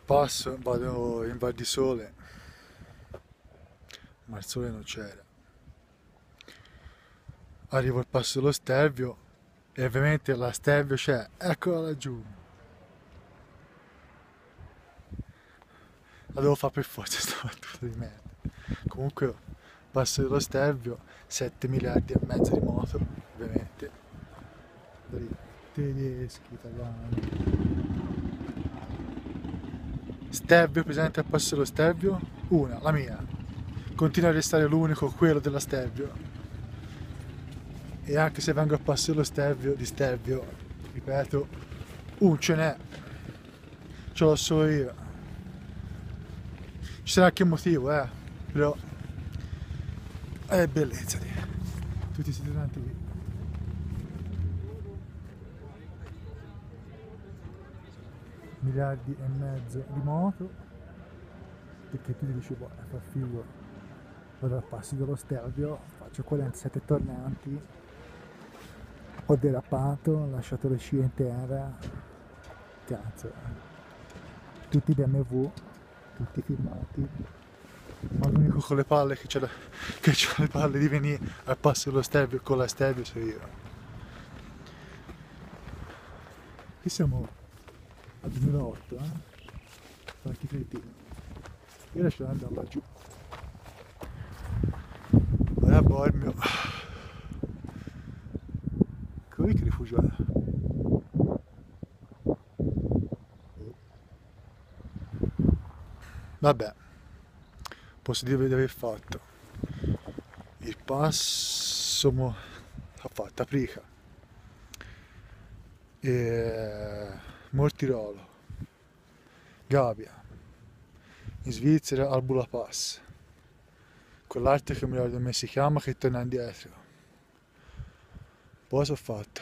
passo, vado in Val di Sole, ma il sole non c'era. Arrivo al passo dello Stelvio e ovviamente la Stelvio c'è, eccola laggiù. La devo fare per forza sta battuta di merda. Comunque, passo dello Stelvio, 7 miliardi e mezzo di moto, ovviamente. Tedeschi, italiani. Stelvio, presente al passo dello Stelvio? Una, la mia. Continua a restare l'unico, quello della Stelvio. E anche se vengo a passo dello Stelvio, di Stelvio, ripeto, ce n'è. Ce l'ho solo io. Ci sarà anche un motivo, però è bellezza di tutti questi tanti qui. Miliardi e mezzo di moto, perché tu ti dici, boh, fa figo, vado a passi dello Stelvio, faccio 47 tornanti, ho derapato, ho lasciato le scie in terra, cazzo, tutti BMW, tutti filmati, ma l'unico con le palle che c'ha le palle di venire al passo dello Stelvio con la Stelvio sono io. Qui siamo al 2008, qualche cretino. Io lascio andare laggiù. Vai a Bormio. Qui che rifugio è? Vabbè, posso dire di aver fatto il passo ha fatto Aprica e Mortirolo, Gavia, in Svizzera al Bula Pass, quell'altro che mi ricordo come si chiama che torna indietro. Poi ho fatto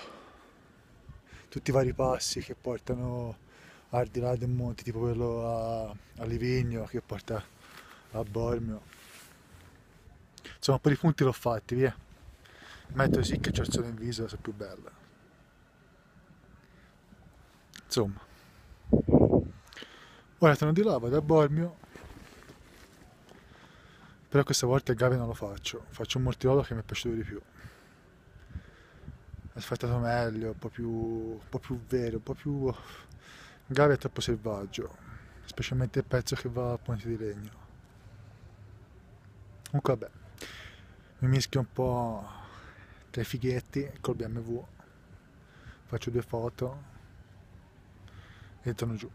tutti i vari passi che portano al di là del monte, tipo quello a Livigno che porta a Bormio. Insomma, un po' di punti l'ho fatti, via. Metto sì che c'ho il sole in viso, sono più bella. Insomma, ora torno di là, vado a Bormio, però questa volta il Gavia non lo faccio un mortirolo che mi è piaciuto di più. È asfaltato meglio, un po' più vero, un po' più... Il Gavia è troppo selvaggio, specialmente il pezzo che va a Ponte di Legno. Comunque vabbè, mi mischio un po' tra i fighetti col BMW, faccio 2 foto e torno giù.